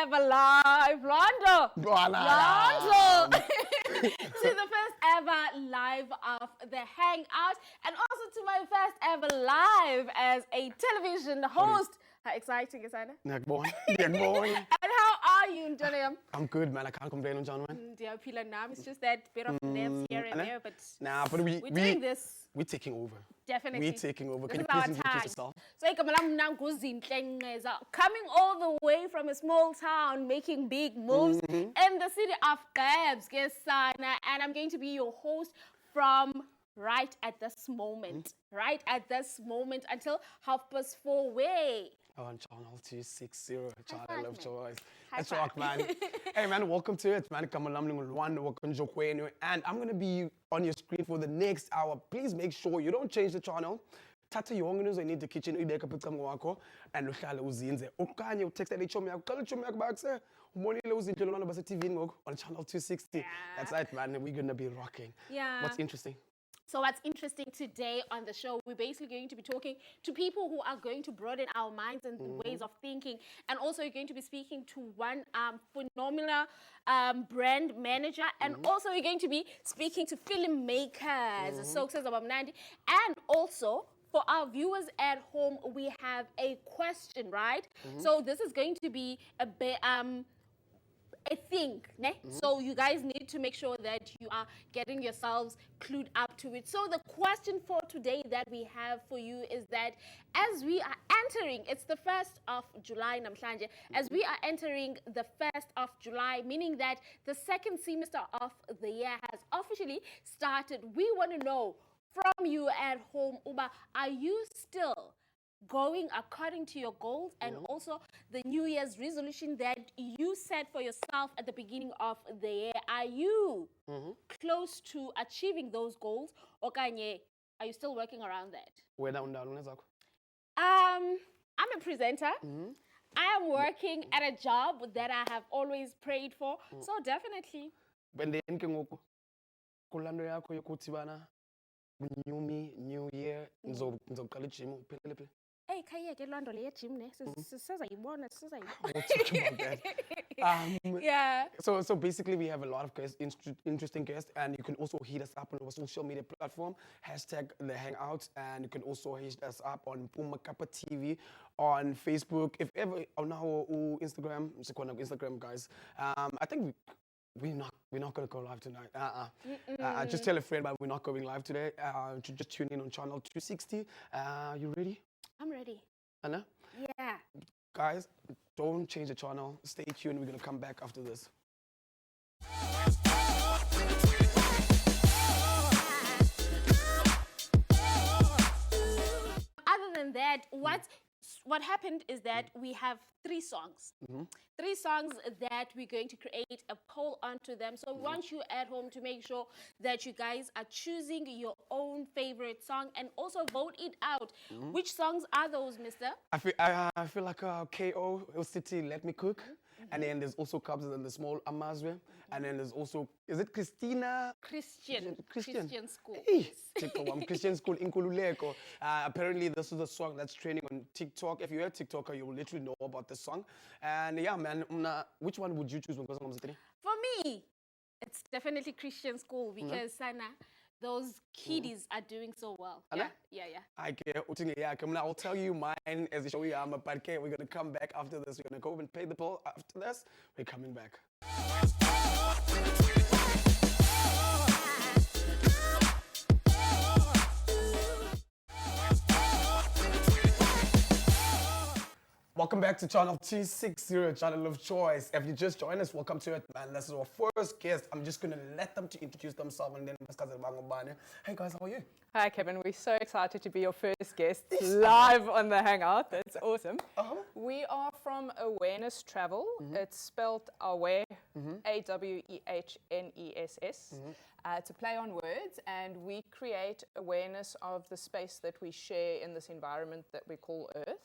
ever live, Rondo. To the first ever live of the Hangout, and also to my first ever live as a television host. How exciting is that? And how are you, Njaniam? I'm good, man. I can't complain, John, man. Dear Pila Nam, it's just that bit of nerves here and there, but we're doing this. We're taking over. Definitely. We're taking over. This Can is you our please introduce yourself? So, coming all the way from a small town, making big moves in the city of Gabs, and I'm going to be your host from right at this moment until 4:30 way. Oh, on channel 260, Channel of Choice. That's rock, man. Hey, man, welcome to it, man. And I'm going to be on your screen for the next hour. Please make sure you don't change the channel. Tata yonke I need the kitchen uyibeka apha ecamva kwakho and uhlale uzinze okanye utextele ichomi yakho qala ichomi yakho bakuse ubonile uzindlelwane base-TV ngoku on channel 260. That's right, man. We're going to be rocking. Yeah. What's interesting? So what's interesting today on the show, we're basically going to be talking to people who are going to broaden our minds and ways of thinking. And also you're going to be speaking to one phenomenal brand manager. And also you're going to be speaking to filmmakers. So says about Nandi. And also for our viewers at home, we have a question, right? So this is going to be a bit... I think, so you guys need to make sure that you are getting yourselves clued up to it. So the question for today that we have for you is that as we are entering, it's the 1st of July, Namhlanje, as we are entering the 1st of July, meaning that the second semester of the year has officially started. We want to know from you at home, Uba, are you still going according to your goals and also the New Year's resolution that you set for yourself at the beginning of the year? Are you close to achieving those goals, or are you still working around that? I'm a presenter. I am working at a job that I have always prayed for, so definitely. New year, ngizoqala ijim uphelele. Hey, Kaya, get Lando le gym ne. Yeah. So basically, we have a lot of guests, interesting guests, and you can also hit us up on our social media platform, #the Hangout, and you can also hit us up on Puma Kappa TV on Facebook. If ever on our Instagram, guys. I think we're not gonna go live tonight. Just tell a friend, but we're not going live today. Just tune in on channel 260. You ready? I'm ready. Anna? Yeah. Guys, don't change the channel. Stay tuned. We're gonna come back after this. Other than that, what happened is that we have 3 songs. 3 songs that we're going to create a poll onto them. So we want you at home to make sure that you guys are choosing your own favorite song and also vote it out. Which songs are those, mister? I feel like KO, City, Let Me Cook. And then there's also Cubs and the Small Amazwe. And then there's also, is it Christina? Christian School. Hey, Christian School in Kululeko. Apparently, this is a song that's trending on TikTok. If you're a TikToker, you will literally know about this song. And yeah, man, which one would you choose? For me, it's definitely Christian School because Sana, those kiddies are doing so well. Yeah. I'll tell you mine as a show. We're going to come back after this. We're going to go and pay the poll. After this, we're coming back. Welcome back to channel 260, Channel of Choice. If you just joined us, welcome to it, man. This is our first guest. I'm just going to let them to introduce themselves and then hey guys, how are you? Hi Kevin, we're so excited to be your first guest live on the Hangout. That's awesome. We are from Awareness Travel. It's spelled Aware, AWEHNESS. It's a play on words, and we create awareness of the space that we share in this environment that we call Earth.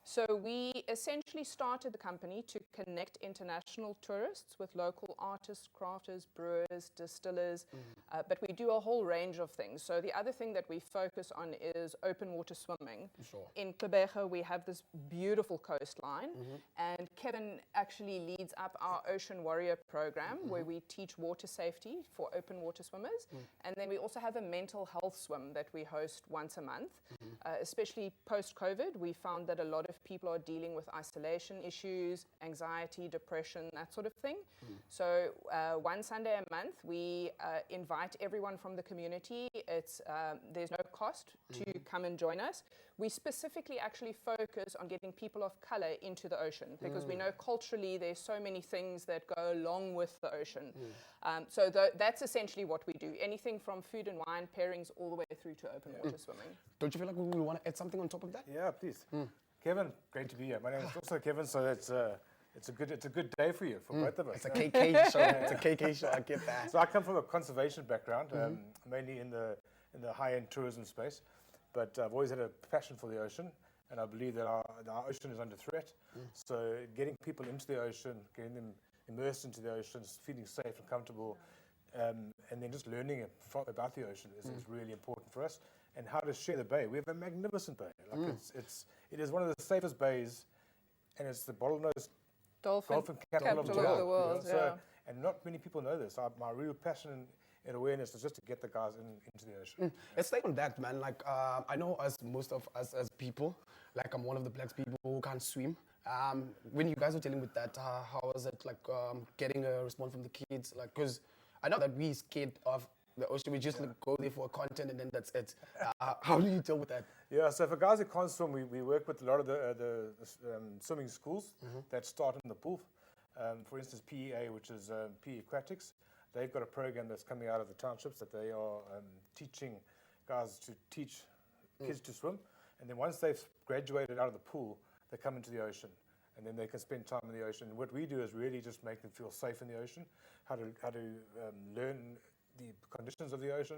So we essentially started the company to connect international tourists with local artists, crafters, brewers, distillers, but we do a whole range of things. So the other thing that we focus on is open water swimming. Sure. In Kebega, we have this beautiful coastline, and Kevin actually leads up our Ocean Warrior program, where we teach water safety for open water swimmers. And then we also have a mental health swim that we host once a month. Especially post-COVID, we found that a lot of people are dealing with isolation issues, anxiety, depression, that sort of thing. So one Sunday a month, we invite everyone from the community. There's no cost to come and join us. We specifically actually focus on getting people of color into the ocean, because we know culturally there's so many things that go along with the ocean. So that's essentially what we do. Anything from food and wine pairings all the way through to open water swimming. Don't you feel like we want to add something on top of that? Yeah, please. Kevin, great to be here. My name is also Kevin, so it's a good day for you, for both of us. It's a KK show. It's a KK show. I get that. So I come from a conservation background, mainly in the high-end tourism space, but I've always had a passion for the ocean, and I believe that our ocean is under threat. So getting people into the ocean, getting them immersed into the ocean, feeling safe and comfortable, and then just learning about the ocean is really important for us. And how to share the bay. We have a magnificent bay. Like it is one of the safest bays, and it's the bottlenose dolphin capital of the world. You know? So, and not many people know this. My real passion and awareness is just to get the guys into the ocean. Let's stay on that, man. Like, I know most of us as people, like I'm one of the black people who can't swim. When you guys were dealing with that, how was it like getting a response from the kids? Like, because I know that we scared of the ocean, we just like, go there for content and then that's it. How do you deal with that? Yeah, so for guys who can't swim, we work with a lot of the swimming schools that start in the pool. For instance, PEA, which is PE Aquatics, they've got a program that's coming out of the townships that they are teaching guys to teach kids to swim. And then once they've graduated out of the pool, they come into the ocean. And then they can spend time in the ocean. And what we do is really just make them feel safe in the ocean, how to learn the conditions of the ocean,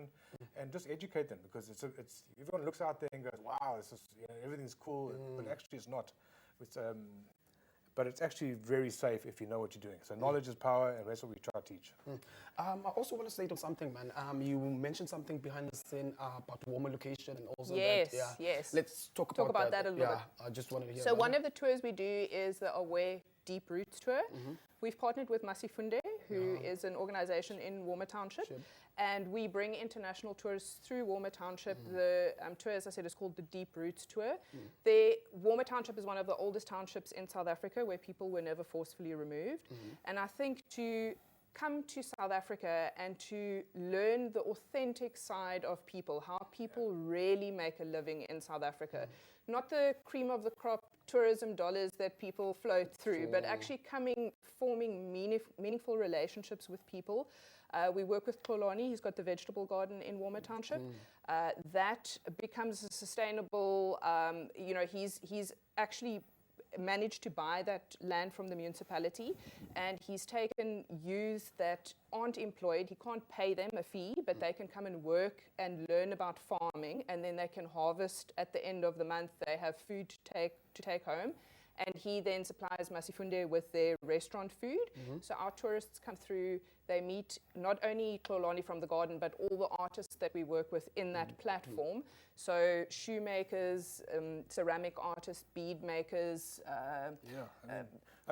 and just educate them, because it's everyone looks out there and goes, wow, this is, everything's cool, but actually it's not. But it's actually very safe if you know what you're doing. So knowledge is power, and that's what we try to teach. I also want to say something, man. You mentioned something behind the scene about warmer location and also Yes, that. yes. Let's talk about that a little bit. I just wanted to hear. So about one it. of the tours we do is the Aware Deep Roots Tour. We've partnered with Masifunde, who is an organization in Warmer Township. And we bring international tourists through Warmer Township. The tour, as I said, is called the Deep Roots Tour. Warmer Township is one of the oldest townships in South Africa where people were never forcefully removed. And I think to come to South Africa and to learn the authentic side of people, how people really make a living in South Africa, not the cream of the crop tourism dollars that people float through, but actually forming meaningful relationships with people. We work with Xolani, he's got the vegetable garden in Warmer Township. That becomes a sustainable, he's actually managed to buy that land from the municipality, and he's taken youth that aren't employed. He can't pay them a fee, but they can come and work and learn about farming, and then they can harvest at the end of the month. They have food to take home. And he then supplies Masifunde with their restaurant food. So our tourists come through, they meet not only Xolani from the garden, but all the artists that we work with in that platform. So shoemakers, ceramic artists, bead makers.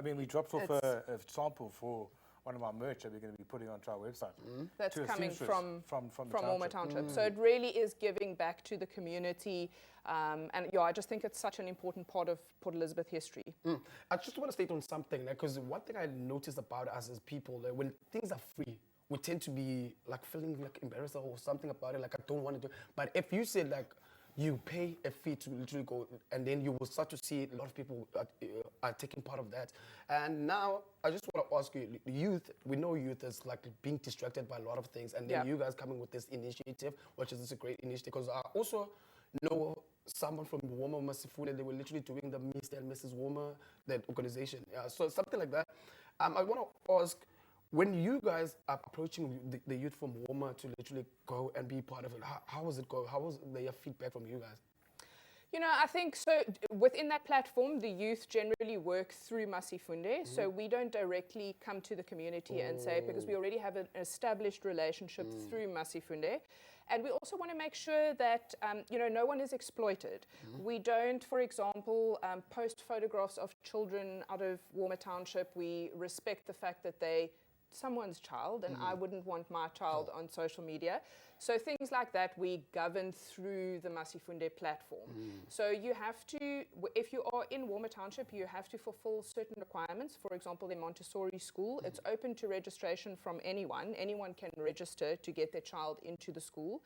We dropped off a sample for one of our merch that we're going to be putting onto our website. That's coming from the Warmer Township. So it really is giving back to the community. I just think it's such an important part of Port Elizabeth history. I just want to state on something, because one thing I noticed about us as people, when things are free, we tend to be like feeling like embarrassed or something about it, like I don't want to do. But if you said like you pay a fee to literally go, and then you will start to see a lot of people are taking part of that. And now I just want to ask you, youth, we know youth is like being distracted by a lot of things, and then you guys coming with this initiative, which is a great initiative, because I also know someone from Warmer Masifunde, they were literally doing the Mr. and Mrs. Warmer, that organization. So something like that. I want to ask, when you guys are approaching the youth from Warmer to literally go and be part of it, how was it go? How was their feedback from you guys? You know, I think so. Within that platform, the youth generally work through Masifunde, so we don't directly come to the community and say, because we already have an established relationship through Masifunde. And we also want to make sure that, you know, no one is exploited. We don't, for example, post photographs of children out of Walmer Township. We respect the fact that they someone's child, and I wouldn't want my child on social media. So things like that we govern through the Masifunde platform. So you have to, if you are in Walmer Township, you have to fulfill certain requirements. For example, the Montessori school, it's open to registration from anyone. Anyone can register to get their child into the school,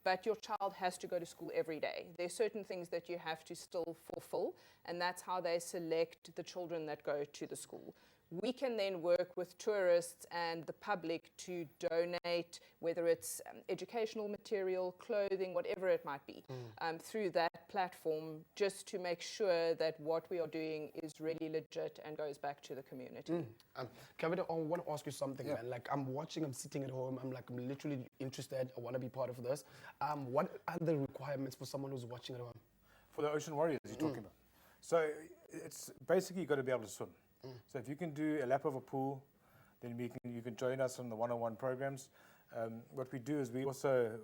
but your child has to go to school every day. There's certain things that you have to still fulfill, and that's how they select the children that go to the school. We can then work with tourists and the public to donate, whether it's educational material, clothing, whatever it might be, through that platform, just to make sure that what we are doing is really legit and goes back to the community. Kevin, I want to ask you something, man. Like, I'm sitting at home, I'm literally interested, I want to be part of this. What are the requirements for someone who's watching at home? For the Ocean Warriors you're talking about. So it's basically you've got to be able to swim. So if you can do a lap of a pool, then you can join us on the one-on-one programs. What we do is we also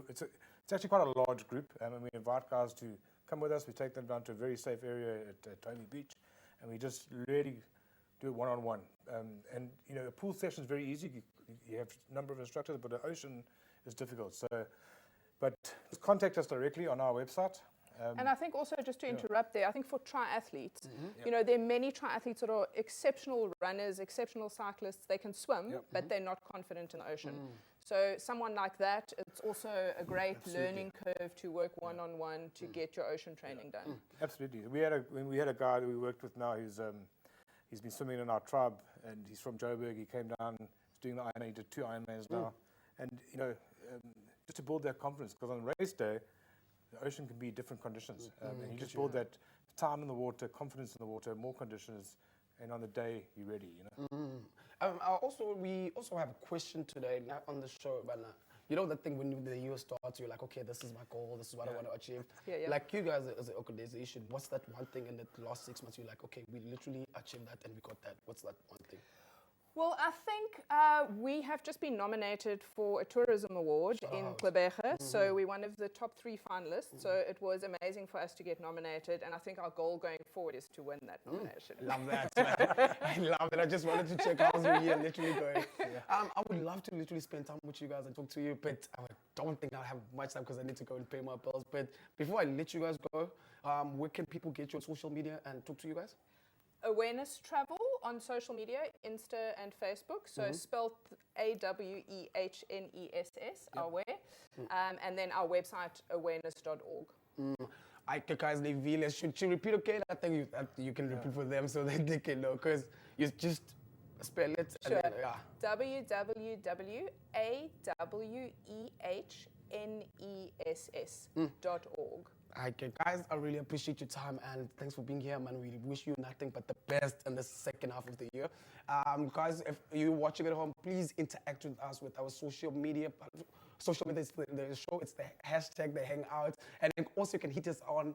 it's actually quite a large group, and we invite guys to come with us. We take them down to a very safe area at Tommy Beach, and we just really do it one-on-one. And you know, a pool session is very easy. You have a number of instructors, but the ocean is difficult. So, but contact us directly on our website. And I think also, just to interrupt there, I think for triathletes, you know, there are many triathletes that are exceptional runners, exceptional cyclists. They can swim, but they're not confident in the ocean. So someone like that, it's also a great learning curve to work one-on-one to get your ocean training done. Absolutely. We had a guy that we worked with now he's been swimming in our tribe, and he's from Joburg. He came down, he's doing the Ironman, he did 2 Ironmans now. And, you know, just to build that confidence, because on race day, the ocean can be different conditions, and you just build that time in the water, confidence in the water, more conditions, and on the day you're ready. You know. We also have a question today, not on the show, but you know that thing when the year starts, you're like, okay, this is my goal, this is what I want to achieve. Like you guys as an organization, what's that one thing in the last 6 months you're like, okay, we literally achieved that and we got that? What's that one thing? Well, I think we have just been nominated for a tourism award in Klebege. So we're one of the top 3 finalists. So it was amazing for us to get nominated. And I think our goal going forward is to win that nomination. Love that. I love it. I just wanted to check how's your year literally going. I would love to literally spend time with you guys and talk to you, but I don't think I'll have much time because I need to go and pay my bills. But before I let you guys go, where can people get you on social media and talk to you guys? Awareness Travel on social media, Insta and Facebook. So spelled AWEHNESS, Aware. And then our website, awareness.org. Guys, should you repeat, okay? I think you can repeat for them so that they can know, because you just spell it. Sure. And then, www.awaheness.org. Okay, guys, I really appreciate your time and thanks for being here, man. We wish you nothing but the best in the second half of the year. Guys, if you're watching at home, please interact with us with our social media. Social media is the show. It's the hashtag, the Hangout. And then also you can hit us on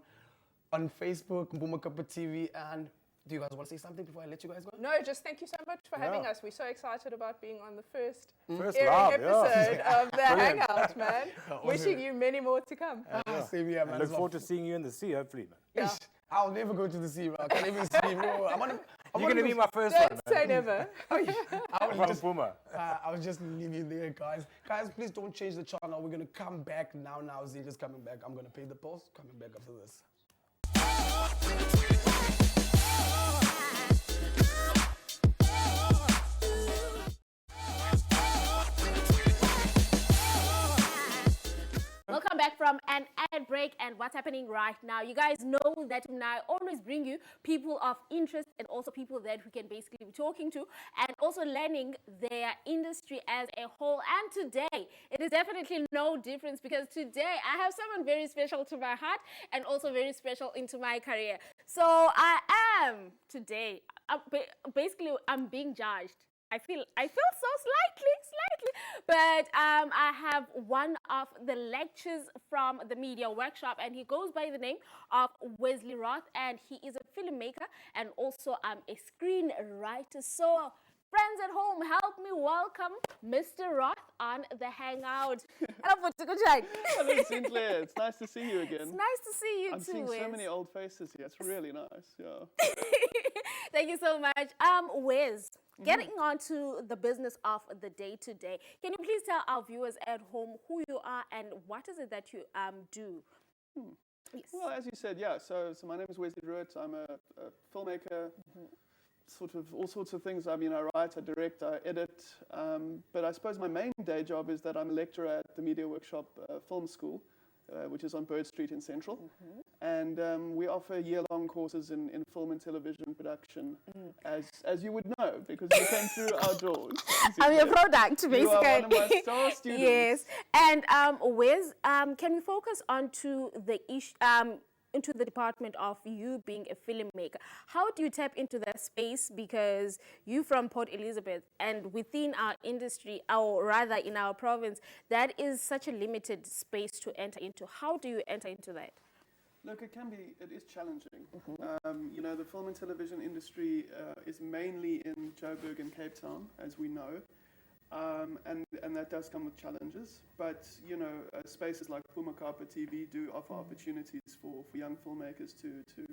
Facebook, Mpumakapa TV. And do you guys want to say something before I let you guys go? No, just thank you so much for having us. We're so excited about being on the first live episode of the Hangout, man. Wishing you many more to come. Same here, man. I look forward to seeing you in the sea, hopefully, man. Yeah. I'll never go to the sea, bro. I can't even swim, bro. You're going to be my first Don't one, say never. I was just leave you there, guys. Guys, please don't change the channel. We're going to come back now. Zita's coming back. I'm going to pay the bills. Coming back after this. Welcome back from an ad break, and what's happening right now. You guys know that I always bring you people of interest and also people that we can basically be talking to and also learning their industry as a whole. And today, it is definitely no difference because today I have someone very special to my heart and also very special into my career. So I am today, basically I'm being judged. I feel so slightly. But I have one of the lectures from the media workshop, and he goes by the name of Wesley Roth, and he is a filmmaker and also a screenwriter. So friends at home, help me welcome Mr. Roth on the Hangout. Hello, Hello, Sinclair. It's nice to see you again. It's nice to see you I'm too. seeing so Wes. many old faces here. It's really nice. Yeah. Thank you so much. Wes, getting on to the business of the day-to-day, can you please tell our viewers at home who you are and what is it that you do? Yes. Well, as you said, yeah. So my name is Wesley Roth. I'm a filmmaker. Sort of all sorts of things. I mean, I write, I direct, I edit. But I suppose my main day job is that I'm a lecturer at the Media Workshop Film School, which is on Bird Street in Central. And we offer year-long courses in film and television production, as you would know, because you came through our doors. I'm your product, basically. You are one of my star students. Yes. And Wes, can we focus onto the into the department of you being a filmmaker? How do you tap into that space? Because you from Port Elizabeth, and within our industry, or rather in our province, that is such a limited space to enter into. How do you enter into that? Look, it is challenging. You know, the film and television industry is mainly in Joburg and Cape Town, as we know. And that does come with challenges, but you know, spaces like Pumakapa TV do offer opportunities for young filmmakers to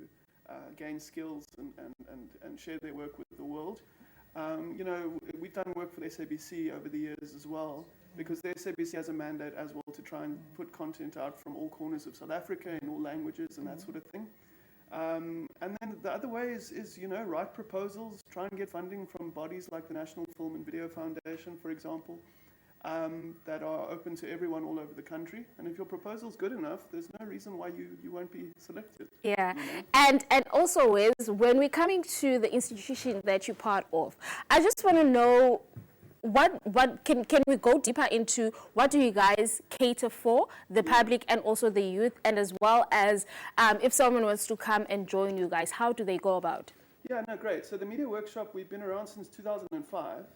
gain skills and share their work with the world. You know, we've done work for the SABC over the years as well, because the SABC has a mandate as well to try and put content out from all corners of South Africa in all languages and that sort of thing. And then the other way is, you know, write proposals, try and get funding from bodies like the National Film and Video Foundation, for example, that are open to everyone all over the country. And if your proposal's good enough, there's no reason wwhy you won't be selected. Yeah, you know? and also is when we're coming to the institution that you're part of, I just want to know what can we go deeper into what do you guys cater for the public and also the youth, and as well as if someone wants to come and join you guys, how do they go about? Yeah, no, great. So the Media Workshop, we've been around since 2005.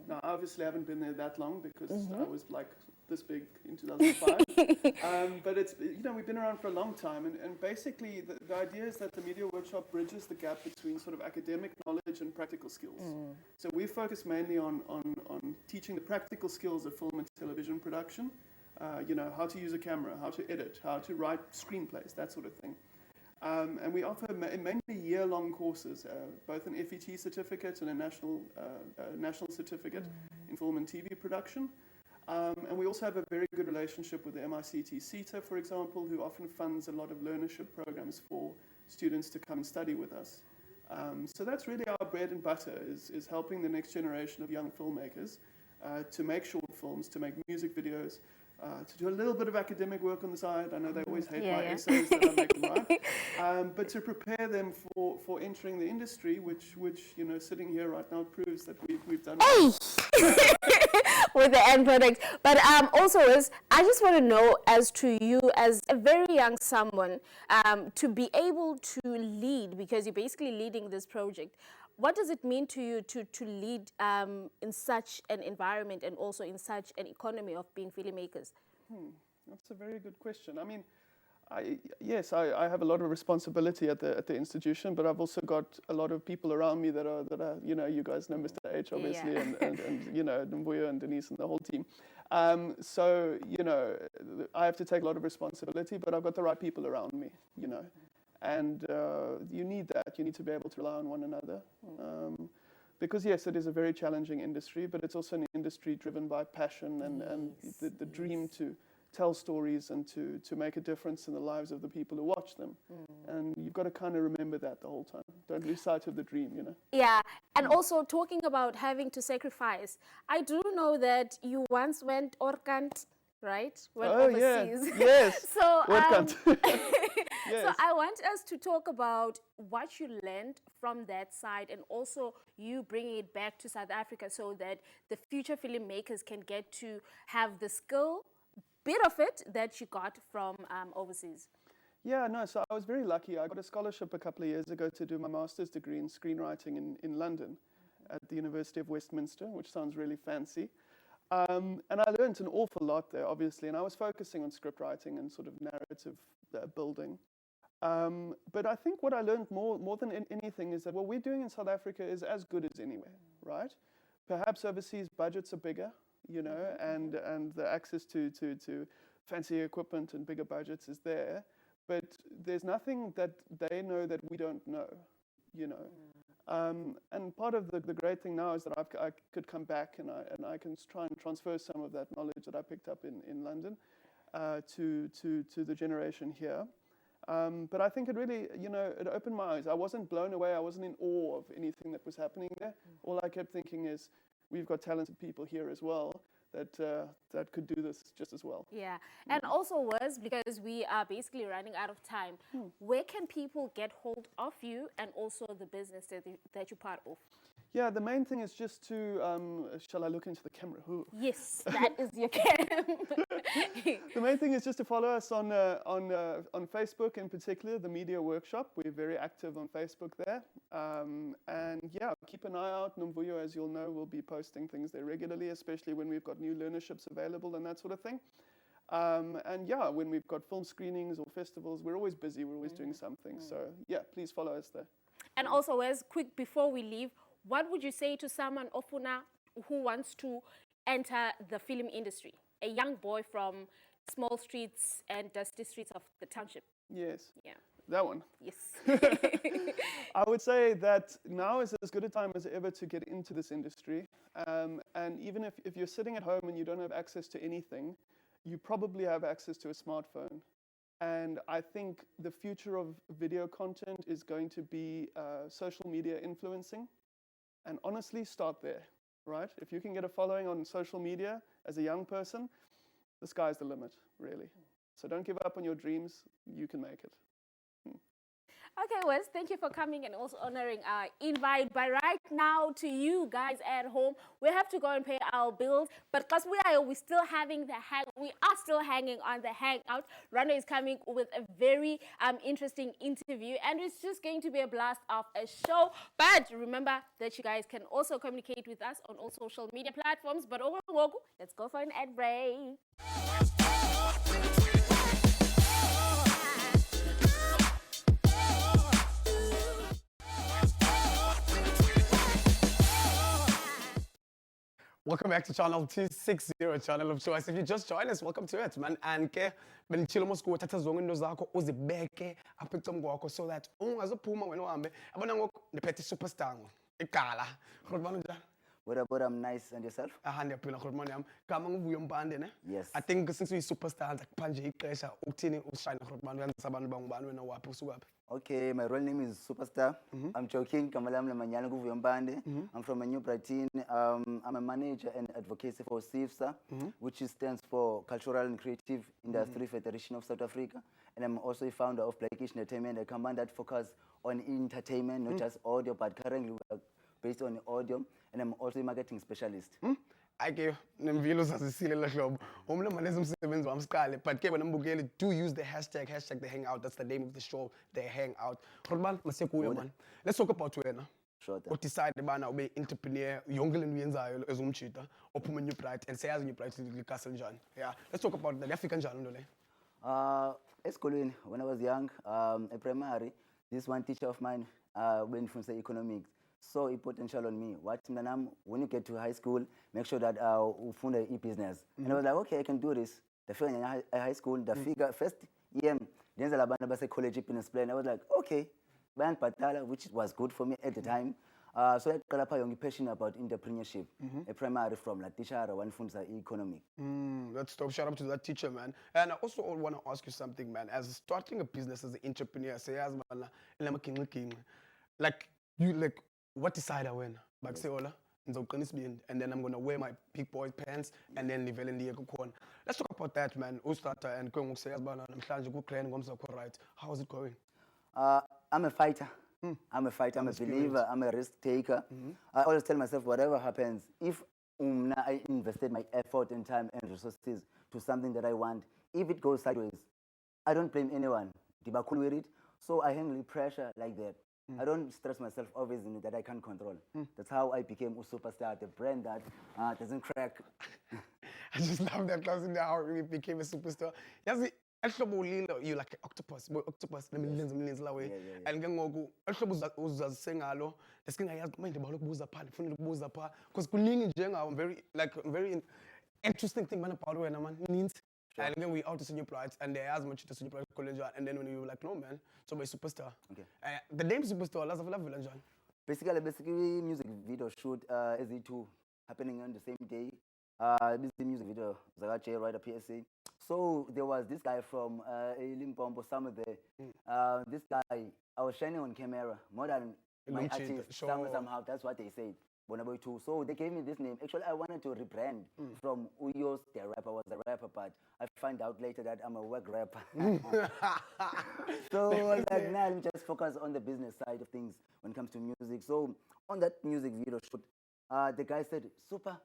Now, obviously, I haven't been there that long because I was like this big in 2005. But it's, you know, we've been around for a long time. And basically, the idea is that the Media Workshop bridges the gap between sort of academic knowledge and practical skills. So we focus mainly on teaching the practical skills of film and television production. You know, how to use a camera, how to edit, how to write screenplays, that sort of thing. And we offer mainly year-long courses, both an FET certificate and a national certificate in film and TV production. And we also have a very good relationship with the MICT CETA, for example, who often funds a lot of learnership programs for students to come and study with us. So that's really our bread and butter, is helping the next generation of young filmmakers to make short films, to make music videos, to do a little bit of academic work on the side. I know they always hate my essays that I make them write. But to prepare them for entering the industry, which you know, sitting here right now proves that we've done well. With the end product. But also is, I just want to know, as to you as a very young someone, to be able to lead, because you're basically leading this project, what does it mean to you to lead in such an environment and also in such an economy of being filmmakers? That's a very good question. I mean, I have a lot of responsibility at the institution, but I've also got a lot of people around me that are you know, you guys know Mr. H obviously, and you know, Mbuya and Denise and the whole team. So you know, I have to take a lot of responsibility, but I've got the right people around me, you know. And you need that. You need to be able to rely on one another. Because yes, it is a very challenging industry, but it's also an industry driven by passion and the dream to tell stories and to make a difference in the lives of the people who watch them. And you've got to kind of remember that the whole time. Don't lose sight of the dream, you know. Yeah, and also talking about having to sacrifice, I do know that you once went Orkant, right? Went overseas. Yeah. Yes. So, Orkant. Yes. So I want us to talk about what you learned from that side, and also you bringing it back to South Africa so that the future filmmakers can get to have the skill, bit of it, that you got from overseas. Yeah, no, so I was very lucky. I got a scholarship a couple of years ago to do my master's degree in screenwriting in London. at the University of Westminster, which sounds really fancy. And I learned an awful lot there, obviously, and I was focusing on script writing and sort of narrative building. But I think what I learned more than anything is that what we're doing in South Africa is as good as anywhere, right? Perhaps overseas budgets are bigger, you know, and the access to fancy equipment and bigger budgets is there, but there's nothing that they know that we don't know, you know. And part of the great thing now is that I could come back and I can try and transfer some of that knowledge that I picked up in London to the generation here. But I think it really, you know, it opened my eyes. I wasn't blown away. I wasn't in awe of anything that was happening there. All I kept thinking is, we've got talented people here as well that could do this just as well. Yeah, and also was because we are basically running out of time. Where can people get hold of you and also the business that you're part of? Yeah, the main thing is just to, shall I look into the camera? Ooh. Yes, that is your cam. The main thing is just to follow us on Facebook in particular, the Media Workshop. We're very active on Facebook there. And yeah, keep an eye out. Nomvuyo, as you'll know, will be posting things there regularly, especially when we've got new learnerships available and that sort of thing. And yeah, when we've got film screenings or festivals, we're always busy. We're always doing something. So yeah, please follow us there. And also, as quick before we leave, what would you say to someone, Ofuna, who wants to enter the film industry? A young boy from small streets and dusty streets of the township. Yes. Yeah. That one. Yes. I would say that now is as good a time as ever to get into this industry. And even if you're sitting at home and you don't have access to anything, you probably have access to a smartphone. And I think the future of video content is going to be social media influencing. And honestly, start there, right? If you can get a following on social media as a young person, the sky's the limit, really. So don't give up on your dreams. You can make it. Okay, Wes, thank you for coming and also honoring our invite. But right now, to you guys at home, we have to go and pay our bills. But because we're still having we are still hanging on the Hangout. Rana is coming with a very interesting interview, and it's just going to be a blast of a show. But remember that you guys can also communicate with us on all social media platforms. But let's go for an ad break. Welcome back to channel 260, channel of choice. If you just joined us, welcome to it, man. And ke benchilo mosku thatha zonke into zakho uzibeke apha ecom kwakho so that ungazophuma wena uhambe. Yabona ngoku ndiphethe superstar ngo. Igala. Ngibona njani? What I'm nice, and yourself? Ndiyaphila ngurhulumane yami. Gama nguvuyo Mpande ne? Yes. I think since we superstar akupha nje ixesha ukuthini ushine ngurhulumane uyazisa abantu bangubani wena waphi usukaphi? Okay, my real name is Superstar. I'm joking. Kamalam Lamanyana Guvuyo Mpande. I'm from a New Brighton. I'm a manager and advocacy for CIFSA, which stands for Cultural and Creative Industry Federation of South Africa. And I'm also a founder of Blackish Edutainment, a company that focuses on entertainment, not just audio, but currently we are based on audio. And I'm also a marketing specialist. Ake nemvilo sasisile la hlobo umlo maneza umsebenzi wami siqale but ke banambukeli do use the hashtag the hangout. That's the name of the show, the hangout. Khulumani masekuyo man, let's talk about wena. Sure. What decide bana ube entrepreneur yonke lento uyenzayo ezomchita ophuma New Bright and sayazi New Bright likasel njani. Yeah, let's talk about that. Yafika njani into le? Eskolweni, when I was young, at primary, this one teacher of mine went from economics. Saw a potential on me. What Mnanam, when you get to high school, make sure that you fund a e-business. And I was like, okay, I can do this. The first in high school, the figure first year, then the college business plan. I was like, okay, Bank Patala, which was good for me at the time. So I got a passion about entrepreneurship. A primary from La Teacher, one funds economic. That's dope. Shout out to that teacher, man. And I also want to ask you something, man. As starting a business as an entrepreneur, say as man, like you like. What decided when? Back say Ola, and then I'm gonna wear my big boy pants and then live in the corner. Let's talk about that, man. Ustata and Kong say right. How is it going? I'm a fighter. I'm a fighter. I'm a believer. I'm a risk taker. I always tell myself, whatever happens, if I invested my effort and time and resources to something that I want, if it goes sideways, I don't blame anyone. So I handle pressure like that. I don't stress myself always in that I can't control. That's how I became a superstar, the brand that doesn't crack. I just love that class in how we became a superstar. Yazi, ehlobo ulilo, you like an octopus, octopus millions la way. Yeah. And ke ngoku ehlobo uzazise ngalo, lesingayazi manje bawula kubuza pha, ndifuna ukubuza pha because kuningi nje ngawo very interesting thing man about wena man ninzi. And then we out to senior plights and they asked much to senior plights college and then when you were like no man, so by superstar. Okay. The name superstar, lots of love John. Basically music video shoot as it two happening on the same day. This music video Zagache right up PSA. So there was this guy from Limpopo, somewhere there. This guy, I was shining on camera more than my artist. Somehow that's what they said. Bonaboy too. So they gave me this name. Actually, I wanted to rebrand from Uyos, the rapper was a rapper, but I find out later that I'm a work rapper. So I was like, nah, let me just focus on the business side of things when it comes to music. So on that music video shoot, the guy said, super,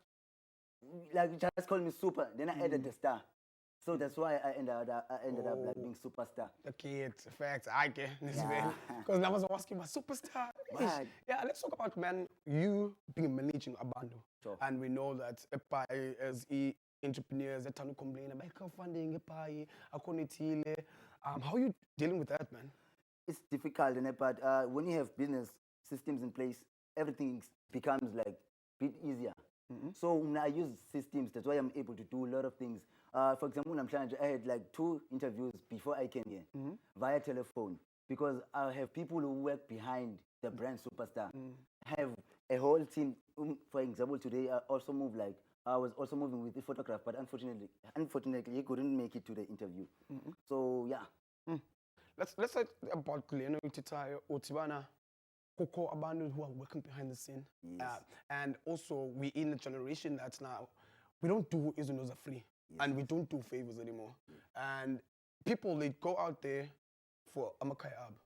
like just call me super. Then I added the star. So that's why I ended up like being superstar. The kids, facts, I get this man. Because I was asking about superstar. Right. Yeah, let's talk about man, you being managing a band. Sure. And we know that as entrepreneurs, they tend to complain about crowdfunding, how are you dealing with that, man? It's difficult, but when you have business systems in place, everything becomes like a bit easier. So when I use systems, that's why I'm able to do a lot of things. For example, I had like 2 interviews before I came here via telephone because I have people who work behind the brand superstar. I have a whole team. For example, today I was also moving with the photograph, but unfortunately, he couldn't make it to the interview. So yeah. Let's say about Glenn Otibana. Koko abantu who are working behind the scene. Yes. And also we in a generation that's now we don't do izunos are free and we don't do favors anymore. And people they go out there for amakayab.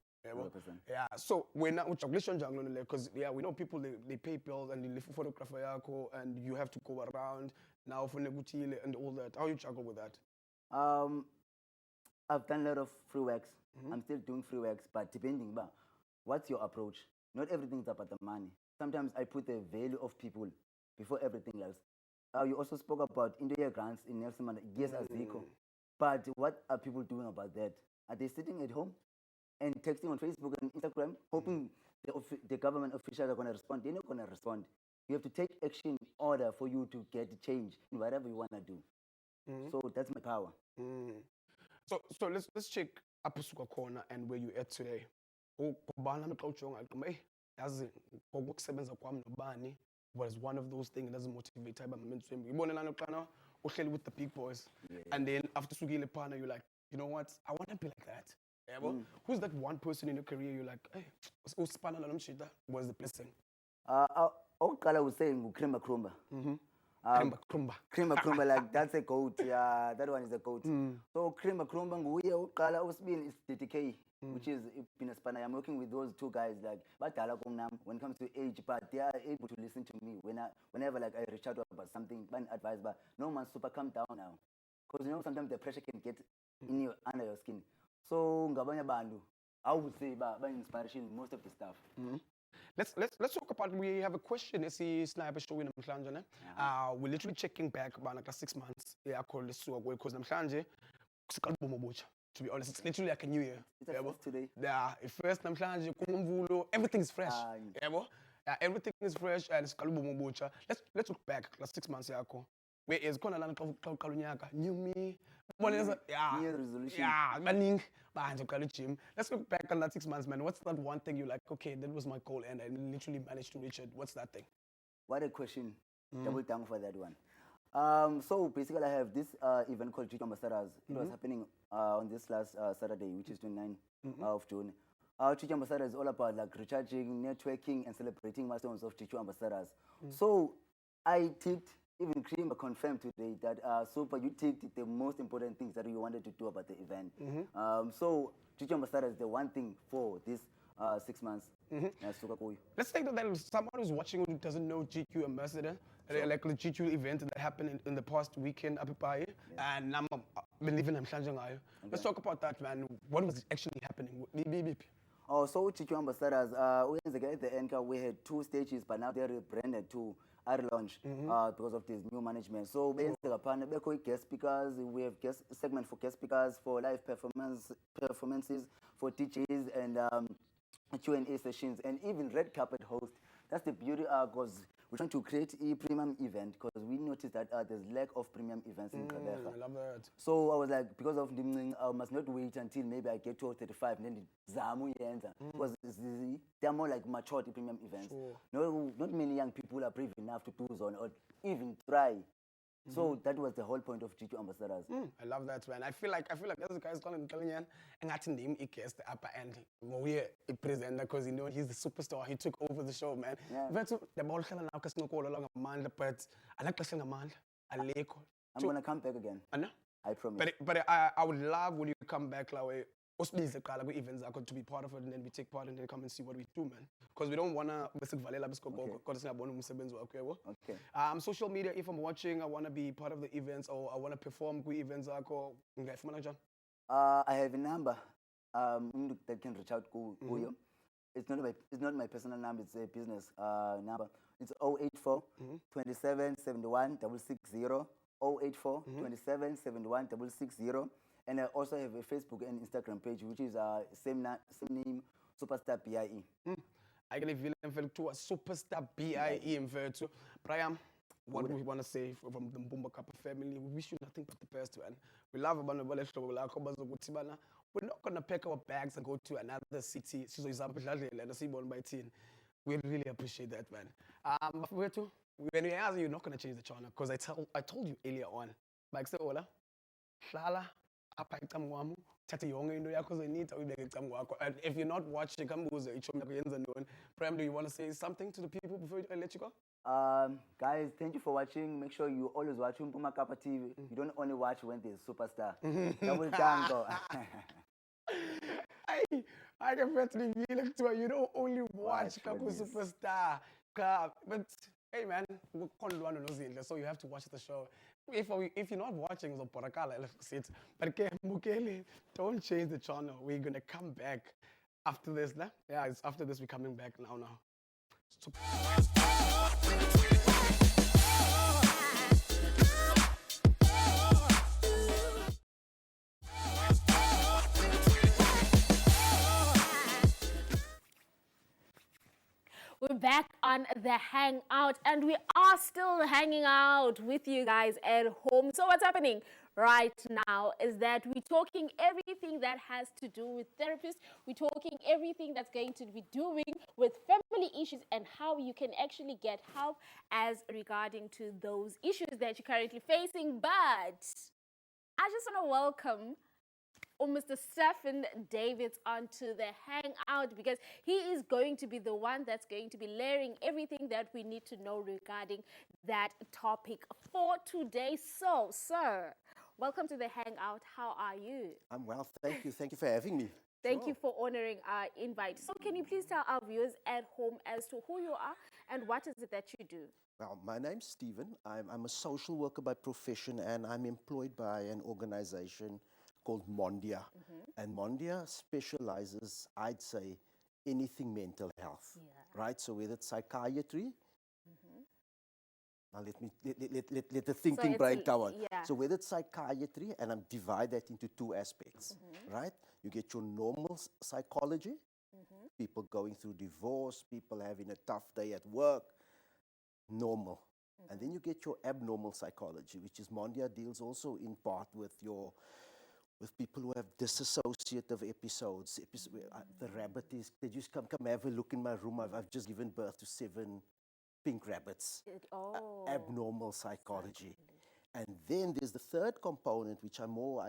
Yeah, so we're not with because we know people they pay bills and they live for photographer and you have to go around now for negutile and all that. How you juggle with that? I've done a lot of free works. I'm still doing free works, but depending about what's your approach. Not everything's about the money. Sometimes I put the value of people before everything else. You also spoke about India grants in Nelson Mandela. Yes, Aziko. But what are people doing about that? Are they sitting at home and texting on Facebook and Instagram, hoping the government officials are going to respond? They're not going to respond. You have to take action in order for you to get change in whatever you want to do. So that's my power. So let's check Apusuka Corner and where you at today. Was one of those things that doesn't motivate with the big boys. And then after Sugile Pana, you're like, you know what? I want to be like that. Yeah, well, who's that one person in your career you're like, hey, was the blessing? I was saying Krima Krumba. Krima Krumba, like that's a goat. Yeah, that one is a goat. So Krima Krumba, was being is DTK, which is in Spanish. I'm working with those 2 guys, like, but when it comes to age, but they are able to listen to me whenever like I reach out about something, advice, but no man super calm down now. Because you know sometimes the pressure can get under your skin. So Ngabanya Bandu, I would say by inspiration most of the stuff. Let's talk about, we have a question. It's a sniper show in Namhlanje. We're literally checking back about like 6 months. Yeah, I call this because Namhlanje, to be honest, it's literally like a new year. It's today. Yeah, first Namhlanje, everything's fresh. Everything is fresh and it's let's look back like 6 months. Where is new me? New resolution. Yeah, let's look back on that 6 months, man. What's that one thing you're like, okay, that was my goal and I literally managed to reach it? What's that thing? What a question. Double down for that one. So basically I have this event called Chicho Ambassadors. It was happening on this last Saturday, which is 29th of June. Chicho Ambassadors is all about like recharging, networking, and celebrating milestones of Chicho Ambassadors. So I ticked, even Cream confirmed today that Super, you ticked the most important things that you wanted to do about the event. So Chicho Ambassadors is the one thing for this 6 months. Let's take that someone who's watching who doesn't know GQ Ambassador, like the GQ event that happened in the past weekend up in and I'm believing I'm Let's talk about that, man. What was actually happening? Oh, so Chicho Ambassadors, at the end, we had 2 stages, but now they're rebranded to relaunch because of this new management. So basically, guest speakers, we have guest segment for guest speakers, for live performances, for teachers, and Q&A sessions, and even red carpet host. That's the beauty, because we're trying to create a premium event, because we noticed that there's lack of premium events in Gqeberha. I love that. So I was like, because of the, I must not wait until maybe I get to 35 and then Zamu yenza. Because they're more like mature premium events. No, not many young people are brave enough to do so or even try. So that was the whole point of Chicho Ambassadors. I love that, man. I feel like there's a guy's calling Kalyan and I name a guest the upper end. We're a presenter because he's the superstar. He took over the show, man. Yeah. But the ball can now cause no call along a man, but I like to man. I'm gonna come back again. I know. I promise. But I would love when you come back like events are going to be part of it, and then we take part and then come and see what we do, man. Because we don't wanna Okay. Social media, if I'm watching, I wanna be part of the events or I wanna perform events I have a number that can reach out to you. It's not my personal number, it's a business number. It's 084 27 71 660. 084 27 71 660. And I also have a Facebook and Instagram page, which is same name, Superstar BIE. I can feel to a superstar BIE in virtue. Brian, what do we want to say from the Mbumba Kappa family? We wish you nothing but the best, man. We love about we're not going to pack our bags and go to another city. We really appreciate that, man. When we ask you, you're not going to change the channel because I told you earlier on. Like, say, Ola, Shala, and if you're not watching, Prem, do you want to say something to the people before I let you go? Guys, thank you for watching. Make sure you always watch Mpuma Kappa TV. You don't only watch when there's superstar. Double tango. I can definitely feel it too. You don't only watch Kaku Superstar. But hey man, so you have to watch the show. If you're not watching, so but don't change the channel. We're gonna come back after this. Yeah, it's after this we're coming back now. We're back on the Hangout, and we are still hanging out with you guys at home. So what's happening right now is that we're talking everything that has to do with therapists. We're talking everything that's going to be doing with family issues and how you can actually get help as regarding to those issues that you're currently facing. But I just want to welcome Mr. Stephen Davids onto the Hangout because he is going to be the one that's going to be layering everything that we need to know regarding that topic for today. So, sir, welcome to the Hangout. How are you? I'm well, thank you. Thank you for having me. Thank you for honoring our invite. So can you please tell our viewers at home as to who you are and what is it that you do? Well, my name's Stephen. I'm a social worker by profession and I'm employed by an organization called Mondia. And Mondia specializes, I'd say, anything mental health, right? So whether it's psychiatry, now let the thinking brain go on. So whether it's psychiatry, and I'm divide that into 2 aspects, right? You get your normal psychology, people going through divorce, people having a tough day at work, normal. And then you get your abnormal psychology, which is Mondia deals also in part with people who have dissociative episodes. The rabbit is, they just come have a look in my room. I've just given birth to 7 pink rabbits. Abnormal psychology. And then there's the third component, which I'm more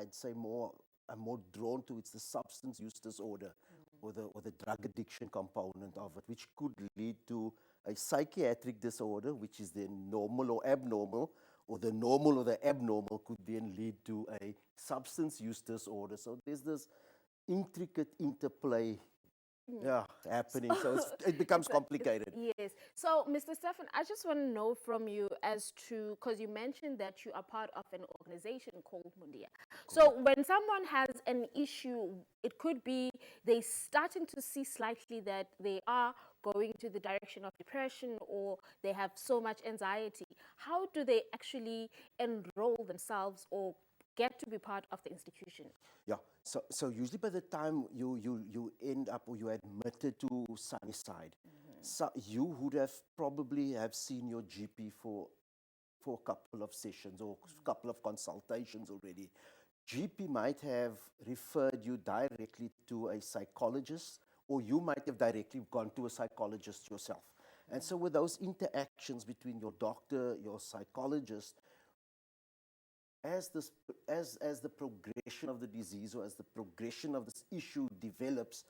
drawn to. It's the substance use disorder or the drug addiction component of it, which could lead to a psychiatric disorder, which is then normal or abnormal, or the normal or the abnormal could then lead to a substance use disorder. So there's this intricate interplay happening. So it becomes complicated. Yes. So, Mr. Stefan, I just want to know from you as to, because you mentioned that you are part of an organization called Mundia. So when someone has an issue, it could be they starting to see slightly that they are going to the direction of depression or they have so much anxiety. How do they actually enroll themselves or get to be part of the institution? Yeah, so usually by the time you end up or you're admitted to Sunnyside, so you would have probably have seen your GP for a couple of sessions or a couple of consultations already. GP might have referred you directly to a psychologist, or you might have directly gone to a psychologist yourself. And so with those interactions between your doctor, your psychologist, as the progression of the disease or as the progression of this issue develops,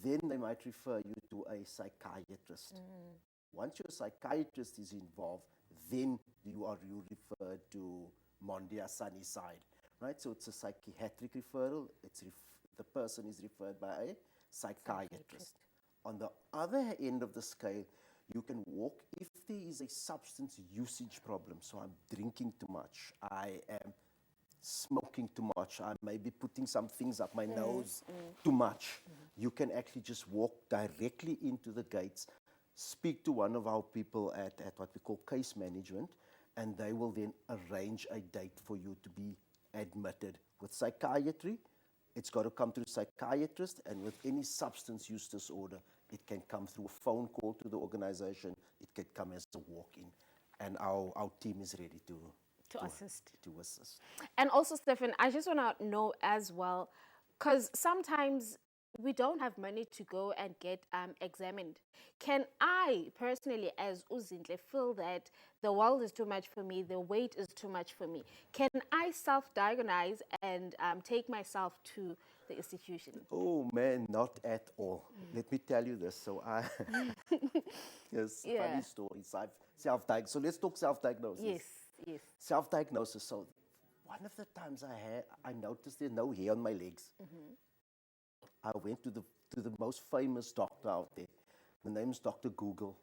then they might refer you to a psychiatrist. Once your psychiatrist is involved, then you referred to Mondia Sunnyside, right? So it's a psychiatric referral. The person is referred by a psychiatrist. On the other end of the scale, you can walk if there is a substance usage problem. So I'm drinking too much, I am smoking too much, I may be putting some things up my nose too much. You can actually just walk directly into the gates, speak to one of our people at what we call case management, and they will then arrange a date for you to be admitted. With psychiatry, it's got to come through psychiatrist, and with any substance use disorder, it can come through a phone call to the organization. It can come as a walk-in, and our team is ready to assist. And also, Stefan, I just want to know as well, because sometimes we don't have money to go and get examined. Can I personally, as Uzinhle, feel that the world is too much for me, the weight is too much for me? Can I self-diagnose and take myself to the institution? Oh man, not at all. Let me tell you this. So yes, funny story. So let's talk self-diagnosis. Yes. Self-diagnosis. So one of the times I noticed there's no hair on my legs. I went to the most famous doctor out there. The name's Dr. Google.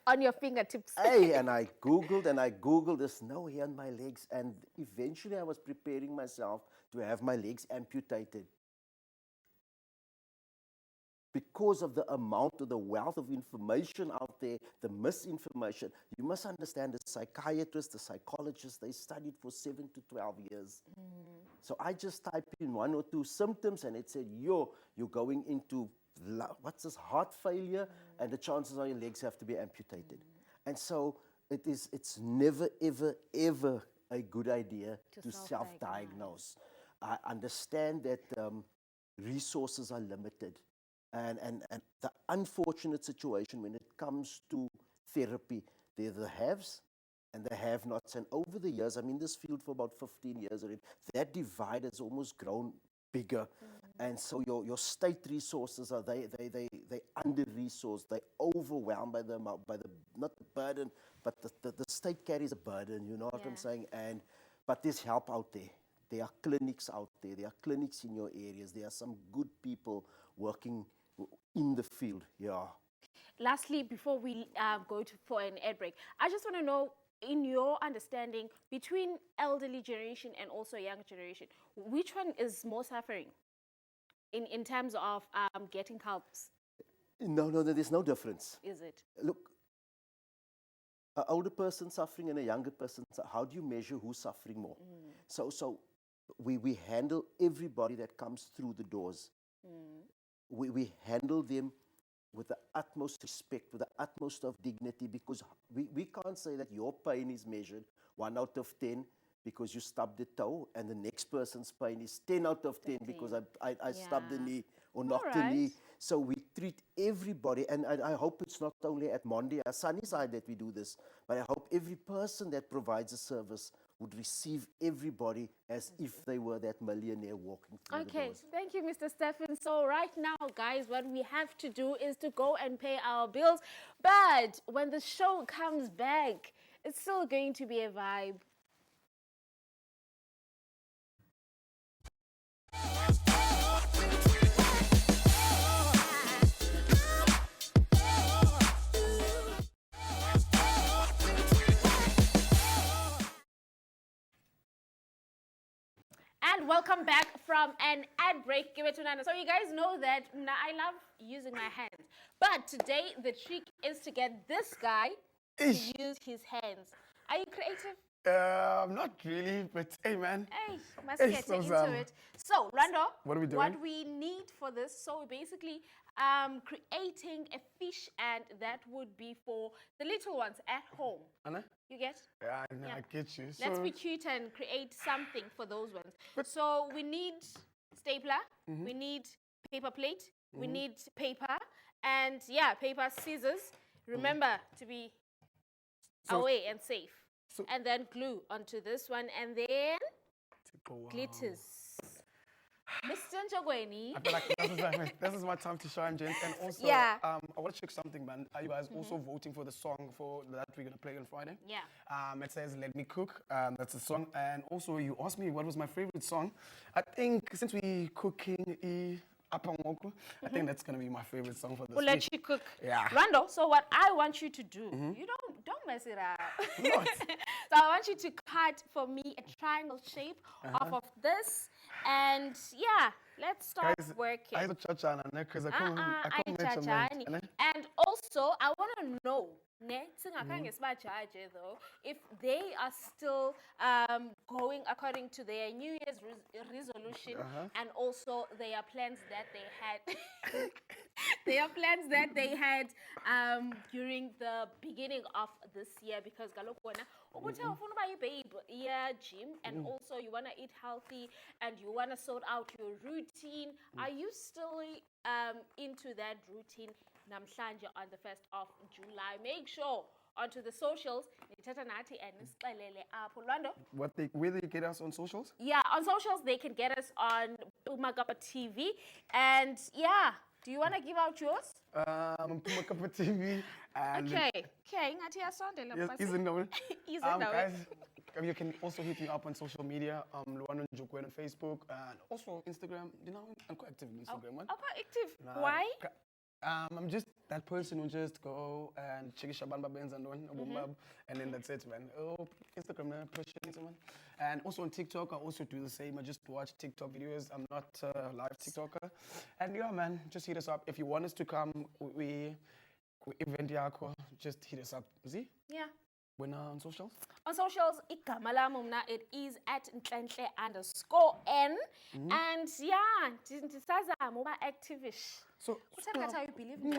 On your fingertips. Hey, and I Googled, there's no hair on my legs, and eventually I was preparing myself to have my legs amputated. Because of the amount of the wealth of information out there, the misinformation, you must understand the psychiatrists, the psychologists, they studied for 7 to 12 years. So I just typed in 1 or 2 symptoms and it said, you're going into, what's this, heart failure, and the chances are your legs have to be amputated. And so it's never, ever, ever a good idea to self-diagnose. I understand that resources are limited. And the unfortunate situation when it comes to therapy, there are the haves and the have-nots. And over the years, I'm in this field for about 15 years already, that divide has almost grown bigger. And so your state resources are they under-resourced, they're overwhelmed by the not the burden, but the state carries a burden, you know what I'm saying? But there's help out there. There are clinics out there. There are clinics in your areas. There are some good people working in the field, Lastly, before we go for an ad break, I just want to know, in your understanding, between elderly generation and also younger generation, which one is more suffering in terms of getting helps? No, there's no difference. Is it? Look, an older person suffering and a younger person, how do you measure who's suffering more? So we handle everybody that comes through the doors. We handle them with the utmost respect, with the utmost of dignity, because we can't say that your pain is measured 1 out of 10 because you stubbed the toe, and the next person's pain is 10 out of 10 because I stubbed the knee or knocked the knee. So we treat everybody, and I hope it's not only at Mondia Sunnyside that we do this, but I hope every person that provides a service would receive everybody as if they were that millionaire walking through the doors. Thank you, Mr. Stefan. So right now, guys, what we have to do is to go and pay our bills. But when the show comes back, it's still going to be a vibe. And welcome back from an ad break. Give it to Nana. So you guys know that I love using my hands. But today the trick is to get this guy to use his hands. Are you creative? Not really, but hey, man. Hey, must get into it. So, Rando, what are we doing? What we need for this, so we're basically creating a fish, and that would be for the little ones at home. Anna? You get? Yeah, I get you. Let's be cute and create something for those ones. So we need stapler, we need paper plate, we need paper, and paper, scissors. Remember to be away and safe. And then glue onto this one, and then glitters. Mr. Njogweni. I feel like this is my time to shine, gents. And also, I want to check something, man. Are you guys also voting for the song that we're going to play on Friday? Yeah. It says Let Me Cook. That's the song. And also, you asked me what was my favorite song. I think since we cooking I think that's going to be my favorite song for this We'll let you cook. Yeah. Rando, so what I want you to do, you don't mess it up. So I want you to cut for me a triangle shape off of this. And let's start working. I And also, I want to know, if they are still going according to their New Year's resolution and also their plans that they had. Their plans that they had during the beginning of this year, because gym, and also you want to eat healthy and you want to sort out your routine. Are you still into that routine namhlanje on the 1st of July? Make sure onto the socials where they get us on socials? Yeah, on socials they can get us on Pumakapa TV. And do you want to give out yours? Pumakapa TV. And okay. Guys, you can also hit me up on social media, Luano Njukwen on Facebook, and also Instagram. You know, I'm quite active on Instagram. I'm quite active. Why? I'm just that person who just go and check Shaban Babens and and then that's it, man. Oh, Instagram, man. And also on TikTok, I also do the same. I just watch TikTok videos. I'm not a live TikToker. And man, just hit us up. If you want us to come, we event yako, just hit us up. See? Yeah. When on socials? On socials, it is at _n. And I'm activish. So, you believe in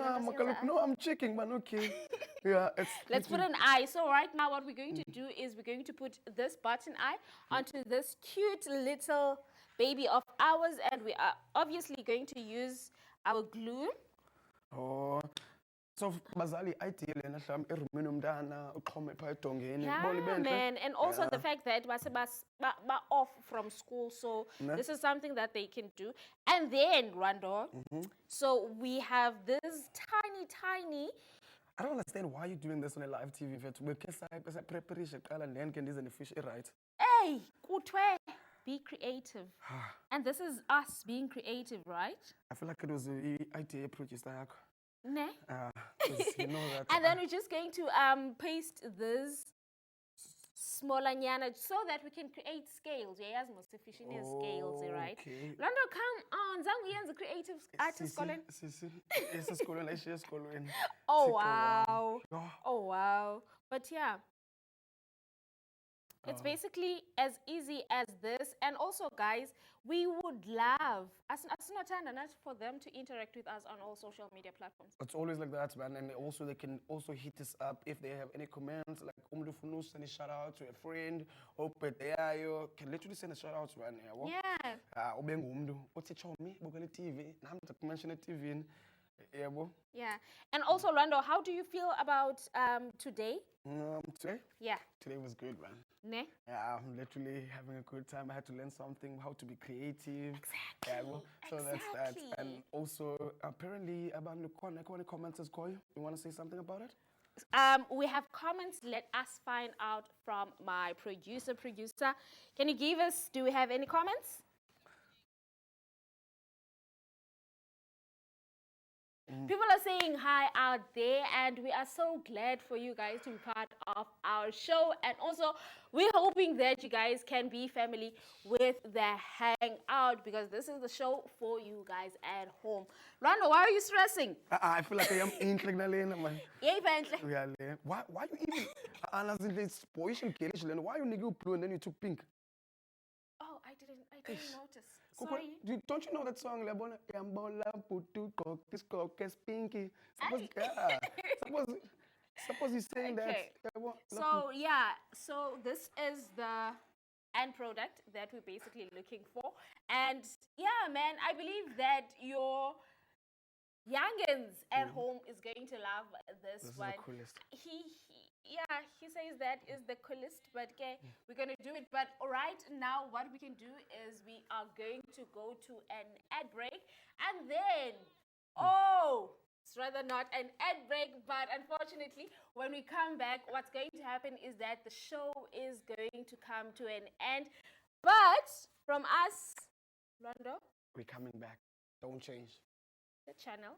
no, I'm checking, man. Okay. Let's put an eye. So right now what we're going to do is we're going to put this button eye onto this cute little baby of ours, and we are obviously going to use our glue. Oh. So, Bazali, man, and also the fact that we're off from school, so this is something that they can do. And then, Rando, so we have this tiny. I don't understand why you're doing this on a live TV. Right? Hey, be creative. And this is us being creative, right? I feel like it was the ITA producer. Ne? You know that, and then we're just going to paste this smaller nyana so that we can create scales. Yes, most efficient scales, right? Lando, come on. Zangu the creative artist, Colin. Oh, wow. Oh, wow. But it's basically as easy as this. And also, guys, we would love for them to interact with us on all social media platforms. It's always like that, man. And also, they can also hit us up if they have any comments, like send a shout out to a friend. You can literally send a shout out, man. Yeah. And also, Rando, how do you feel about today? Today? Yeah. Today was good, man. Ne? Yeah, I'm literally having a good time. I had to learn something, how to be creative. Exactly. So that's that. And also, apparently, about the comments, you want to say something about it? We have comments. Let us find out from my producer. Can you give us, do we have any comments? People are saying hi out there, and we are so glad for you guys to be part of our show. And also, we're hoping that you guys can be family with the Hangout, because this is the show for you guys at home. Lwando, why are you stressing? I feel like I am in man. Yeah, eventually. Yeah, why you even it's boyish and girlish, why you nigga blue and then you took pink? Oh, I didn't notice. Sorry. Don't you know that song? Lebona Yambola Putu Kokis Pinky. Suppose he's saying Okay. that. So yeah, so this is the end product that we're basically looking for. And yeah, man, I believe that your youngins at home is going to love this one. Is the coolest. He says that is the coolest, but okay, we're gonna do it. But right now, what we can do is we are going to go to an ad break, and then it's rather not an ad break, but unfortunately, when we come back, what's going to happen is that the show is going to come to an end. But from us, Lwando, We're coming back. Don't change the channel.